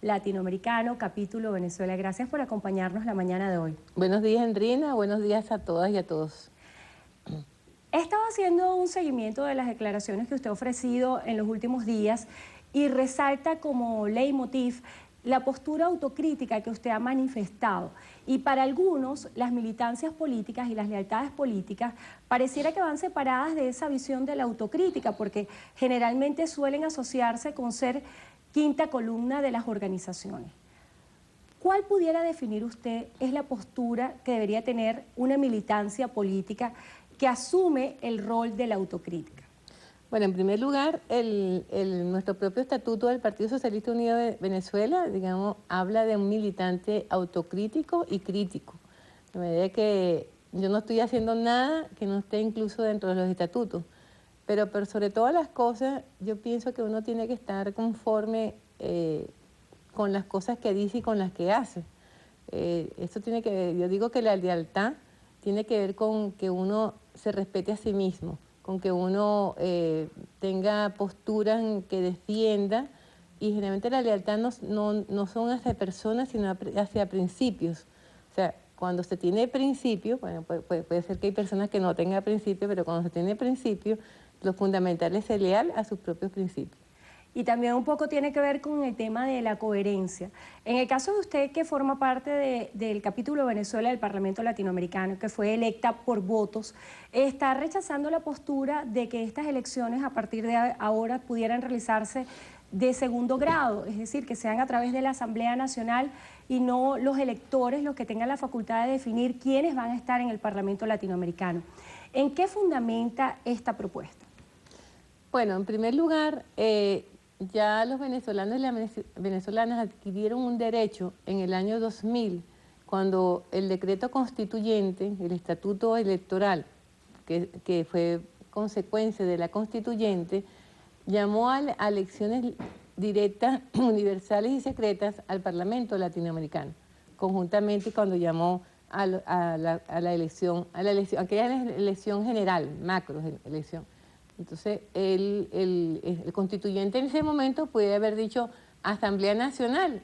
Latinoamericano, capítulo Venezuela. Gracias por acompañarnos la mañana de hoy. Buenos días, Enrina. Buenos días a todas y a todos. He estado haciendo un seguimiento de las declaraciones que usted ha ofrecido en los últimos días y resalta como leitmotiv la postura autocrítica que usted ha manifestado. Y para algunos, las militancias políticas y las lealtades políticas pareciera que van separadas de esa visión de la autocrítica, porque generalmente suelen asociarse con ser quinta columna de las organizaciones. ¿Cuál pudiera definir usted es la postura que debería tener una militancia política que asume el rol de la autocrítica? Bueno, en primer lugar, nuestro propio estatuto del Partido Socialista Unido de Venezuela, digamos, habla de un militante autocrítico y crítico. De manera que yo no estoy haciendo nada que no esté incluso dentro de los estatutos. Pero sobre todas las cosas, yo pienso que uno tiene que estar conforme con las cosas que dice y con las que hace. Esto tiene que ver, yo digo que la lealtad tiene que ver con que uno se respete a sí mismo, con que uno tenga posturas que defienda, y generalmente la lealtad no son hacia personas, sino hacia principios. O sea, cuando se tiene principios, bueno, puede ser que hay personas que no tengan principios, pero cuando se tiene principios, lo fundamental es ser leal a sus propios principios. Y también un poco tiene que ver con el tema de la coherencia. En el caso de usted, que forma parte del capítulo Venezuela del Parlamento Latinoamericano, que fue electa por votos, está rechazando la postura de que estas elecciones a partir de ahora pudieran realizarse de segundo grado, es decir, que sean a través de la Asamblea Nacional y no los electores los que tengan la facultad de definir quiénes van a estar en el Parlamento Latinoamericano. ¿En qué fundamenta esta propuesta? Bueno, en primer lugar, ya los venezolanos y las venezolanas adquirieron un derecho en el año 2000, cuando el decreto constituyente, el estatuto electoral, que fue consecuencia de la constituyente, llamó a elecciones directas, universales y secretas al Parlamento latinoamericano, conjuntamente cuando llamó a la elección, aquella elección general, macro elección. Entonces, el constituyente en ese momento puede haber dicho Asamblea Nacional,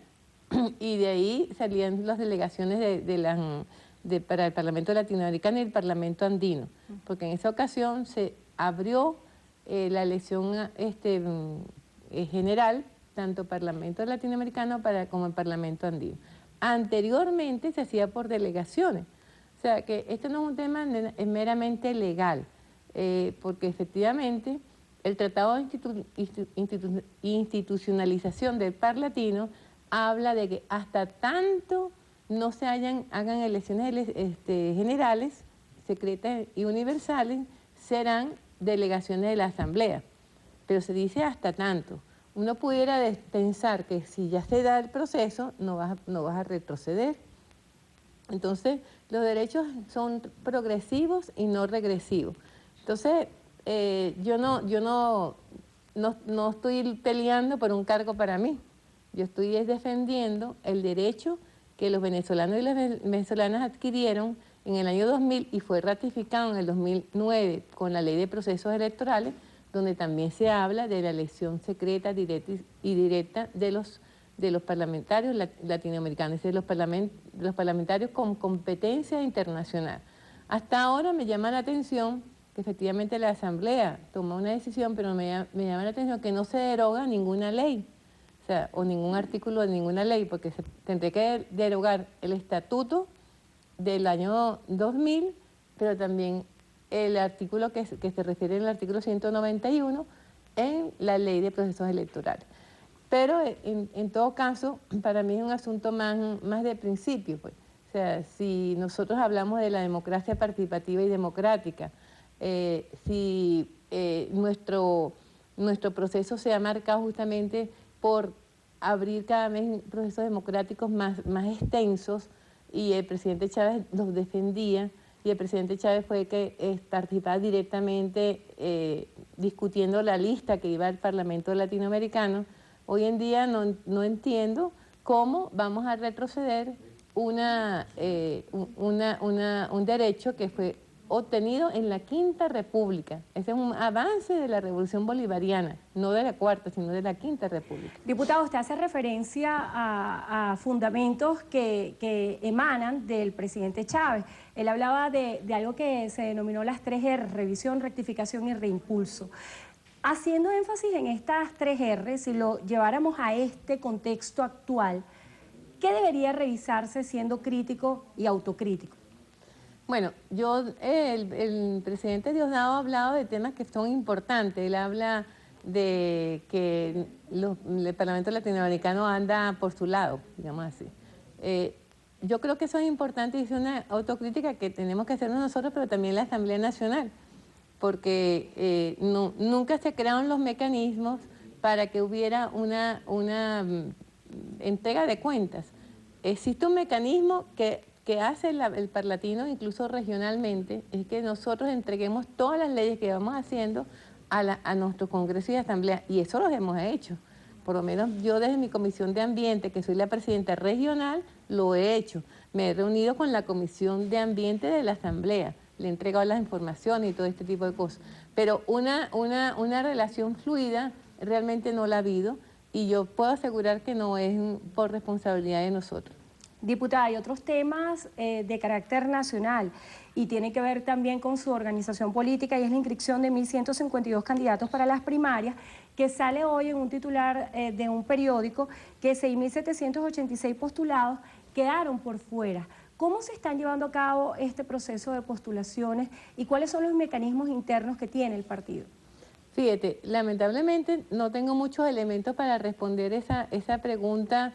y de ahí salían las delegaciones para el Parlamento Latinoamericano y el Parlamento Andino, porque en esa ocasión se abrió la elección general, tanto Parlamento Latinoamericano como el Parlamento Andino. Anteriormente se hacía por delegaciones, o sea que esto no es un tema meramente legal, porque efectivamente el Tratado de Institucionalización del Parlatino habla de que hasta tanto no se hagan elecciones generales, secretas y universales, serán delegaciones de la Asamblea. Pero se dice hasta tanto. Uno pudiera pensar que si ya se da el proceso, no vas a retroceder. Entonces, los derechos son progresivos y no regresivos. Entonces, yo no estoy peleando por un cargo para mí. Yo estoy defendiendo el derecho que los venezolanos y las venezolanas adquirieron en el año 2000 y fue ratificado en el 2009 con la Ley de Procesos Electorales, donde también se habla de la elección secreta, directa y directa de los parlamentarios latinoamericanos, es decir, los parlamentarios con competencia internacional. Hasta ahora me llama la atención que efectivamente la Asamblea toma una decisión, pero me llama la atención que no se deroga ninguna ley, o ningún artículo de ninguna ley, porque se tendría que derogar el estatuto del año 2000, pero también el artículo que se refiere al artículo 191 en la Ley de Procesos Electorales. Pero en todo caso, para mí es un asunto más de principio, pues. O sea, si nosotros hablamos de la democracia participativa y democrática, si nuestro proceso se ha marcado justamente por abrir cada vez procesos democráticos más extensos, y el presidente Chávez los defendía, y el presidente Chávez fue que participaba directamente discutiendo la lista que iba al Parlamento latinoamericano. Hoy en día no entiendo cómo vamos a retroceder un derecho que fue obtenido en la Quinta República. Ese es un avance de la Revolución Bolivariana, no de la Cuarta, sino de la Quinta República. Diputado, usted hace referencia a fundamentos que emanan del presidente Chávez. Él hablaba de algo que se denominó las 3R, revisión, rectificación y reimpulso. Haciendo énfasis en estas 3R, si lo lleváramos a este contexto actual, ¿qué debería revisarse siendo crítico y autocrítico? Bueno, el presidente Diosdado ha hablado de temas que son importantes. Él habla de que el Parlamento Latinoamericano anda por su lado, digamos así. Yo creo que eso es importante y es una autocrítica que tenemos que hacernos nosotros, pero también la Asamblea Nacional, porque nunca se crearon los mecanismos para que hubiera una entrega de cuentas. Existe un mecanismo que hace el Parlatino, incluso regionalmente, es que nosotros entreguemos todas las leyes que vamos haciendo a nuestros congresos y asamblea, y eso lo hemos hecho. Por lo menos yo desde mi comisión de ambiente, que soy la presidenta regional, lo he hecho. Me he reunido con la comisión de ambiente de la asamblea, le he entregado las informaciones y todo este tipo de cosas. Pero una relación fluida realmente no la ha habido, y yo puedo asegurar que no es por responsabilidad de nosotros. Diputada, hay otros temas de carácter nacional y tiene que ver también con su organización política, y es la inscripción de 1.152 candidatos para las primarias, que sale hoy en un titular de un periódico que 6.786 postulados quedaron por fuera. ¿Cómo se están llevando a cabo este proceso de postulaciones y cuáles son los mecanismos internos que tiene el partido? Fíjate, lamentablemente no tengo muchos elementos para responder esa pregunta,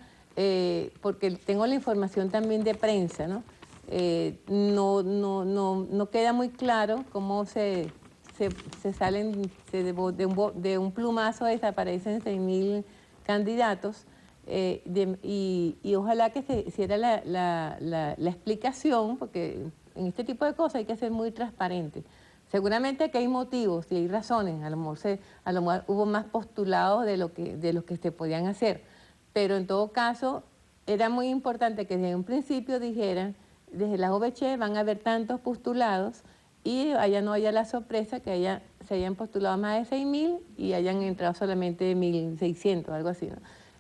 porque tengo la información también de prensa, ¿no? No queda muy claro cómo se salen, de un plumazo desaparecen 6.000 candidatos, y ojalá que se hiciera la explicación, porque en este tipo de cosas hay que ser muy transparente. Seguramente que hay motivos y hay razones, a lo mejor hubo más postulados de los que se podían hacer, pero en todo caso era muy importante que desde un principio dijeran, desde la OVC van a haber tantos postulados, y allá no haya la sorpresa que se hayan postulado más de 6.000 y hayan entrado solamente 1.600, algo así, ¿no?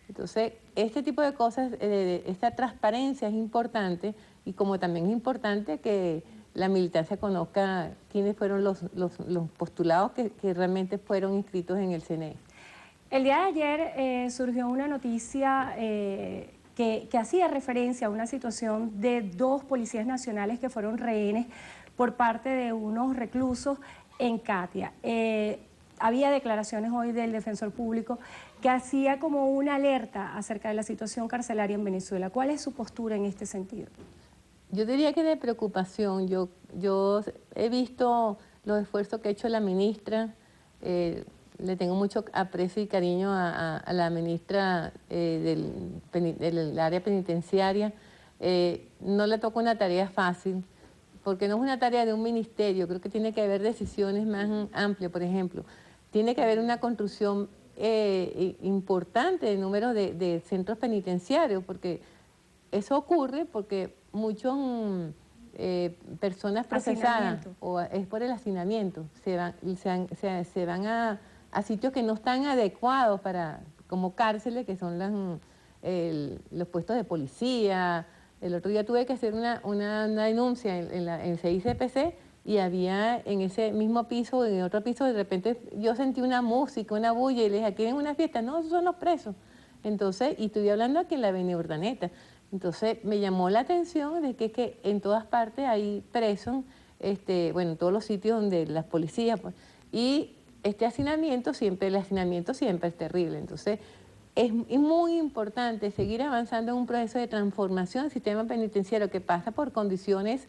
Entonces, este tipo de cosas, esta transparencia es importante, y como también es importante que la militancia conozca quiénes fueron los postulados que realmente fueron inscritos en el CNE. El día de ayer surgió una noticia que hacía referencia a una situación de 2 policías nacionales que fueron rehenes por parte de unos reclusos en Catia. Había declaraciones hoy del defensor público que hacía como una alerta acerca de la situación carcelaria en Venezuela. ¿Cuál es su postura en este sentido? Yo diría que de preocupación. Yo he visto los esfuerzos que ha hecho la ministra. Le tengo mucho aprecio y cariño a la ministra del área penitenciaria. No le toca una tarea fácil, porque no es una tarea de un ministerio. Creo que tiene que haber decisiones más amplias. Por ejemplo, tiene que haber una construcción importante de número de centros penitenciarios, porque eso ocurre porque muchas personas procesadas, o es por el hacinamiento, se van a sitios que no están adecuados como cárceles, que son los puestos de policía. El otro día tuve que hacer una denuncia en el CICPC, y había en ese mismo piso, en otro piso, de repente yo sentí una música, una bulla, y le dije, ¿aquí hay una fiesta? No, esos son los presos. Entonces, y estoy hablando aquí en la avenida Urdaneta. Entonces me llamó la atención de que en todas partes hay presos, bueno, en todos los sitios donde las policías, pues, y el hacinamiento siempre es terrible. Entonces es muy importante seguir avanzando en un proceso de transformación del sistema penitenciario que pasa por condiciones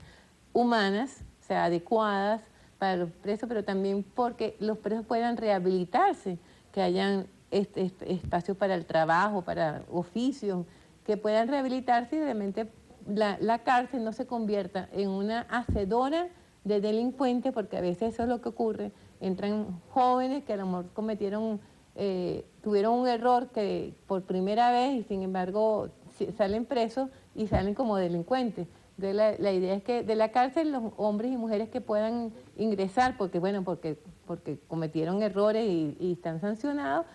humanas, o sea, adecuadas para los presos, pero también porque los presos puedan rehabilitarse, que hayan espacios para el trabajo, para oficios, que puedan rehabilitarse, y realmente la cárcel no se convierta en una hacedora de delincuentes, porque a veces eso es lo que ocurre. Entran jóvenes que a lo mejor tuvieron un error que por primera vez, y sin embargo salen presos y salen como delincuentes. La idea es que de la cárcel los hombres y mujeres que puedan ingresar, porque cometieron errores y están sancionados,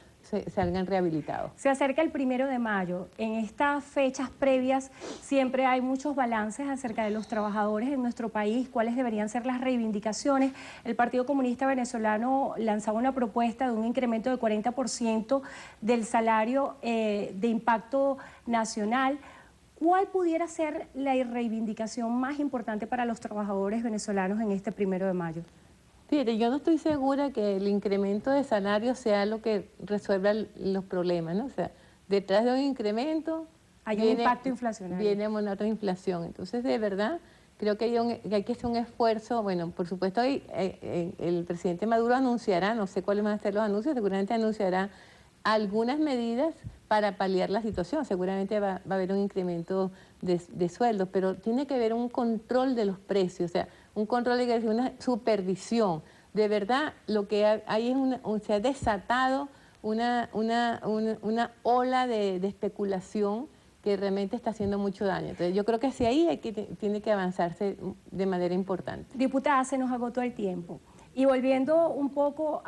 salgan rehabilitados. Se acerca el 1 de mayo. En estas fechas previas siempre hay muchos balances acerca de los trabajadores en nuestro país, cuáles deberían ser las reivindicaciones. El Partido Comunista Venezolano lanzaba una propuesta de un incremento del 40% del salario de impacto nacional. ¿Cuál pudiera ser la reivindicación más importante para los trabajadores venezolanos en este 1 de mayo? Fíjate, yo no estoy segura que el incremento de salario sea lo que resuelva los problemas, ¿no? O sea, detrás de un incremento hay un impacto inflacionario. Viene una otra inflación. Entonces, de verdad, creo que hay que hacer un esfuerzo. Bueno, por supuesto, hoy el presidente Maduro anunciará, no sé cuáles van a ser los anuncios, seguramente anunciará algunas medidas para paliar la situación. Seguramente va a haber un incremento de sueldos, pero tiene que haber un control de los precios, o sea, un control, una supervisión. De verdad, lo que hay es se ha desatado una ola de especulación que realmente está haciendo mucho daño. Entonces, yo creo que hacia ahí tiene que avanzarse de manera importante. Diputada, se nos agotó el tiempo. Y volviendo un poco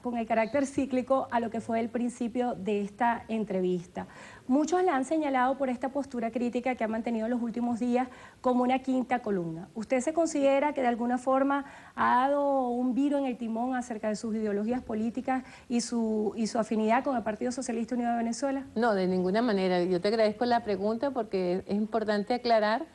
con el carácter cíclico a lo que fue el principio de esta entrevista. Muchos la han señalado por esta postura crítica que ha mantenido en los últimos días como una quinta columna. ¿Usted se considera que de alguna forma ha dado un viro en el timón acerca de sus ideologías políticas y su afinidad con el Partido Socialista Unido de Venezuela? No, de ninguna manera. Yo te agradezco la pregunta porque es importante aclarar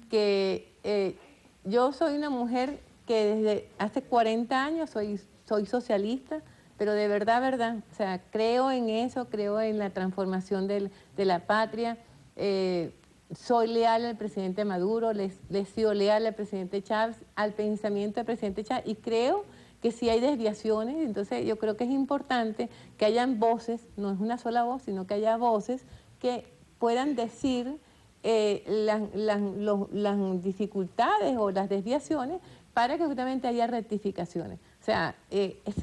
que yo soy una mujer que desde hace 40 años soy socialista, pero de verdad, o sea, creo en eso, creo en la transformación de la patria, soy leal al presidente Maduro, le he sido leal al presidente Chávez, al pensamiento del presidente Chávez, y creo que si hay desviaciones, entonces yo creo que es importante que hayan voces, no es una sola voz, sino que haya voces que puedan decir las dificultades o las desviaciones para que justamente haya rectificaciones. O sea,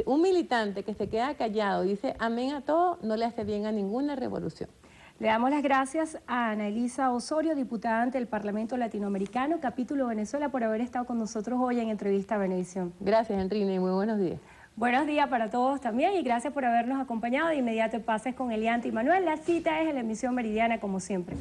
un militante que se queda callado y dice amén a todo, no le hace bien a ninguna revolución. Le damos las gracias a Ana Elisa Osorio, diputada ante el Parlamento Latinoamericano, capítulo Venezuela, por haber estado con nosotros hoy en Entrevista a Venevisión. Gracias, Enrina, y muy buenos días. Buenos días para todos también y gracias por habernos acompañado. De inmediato pases con Elianti y Manuel. La cita es en la emisión meridiana como siempre.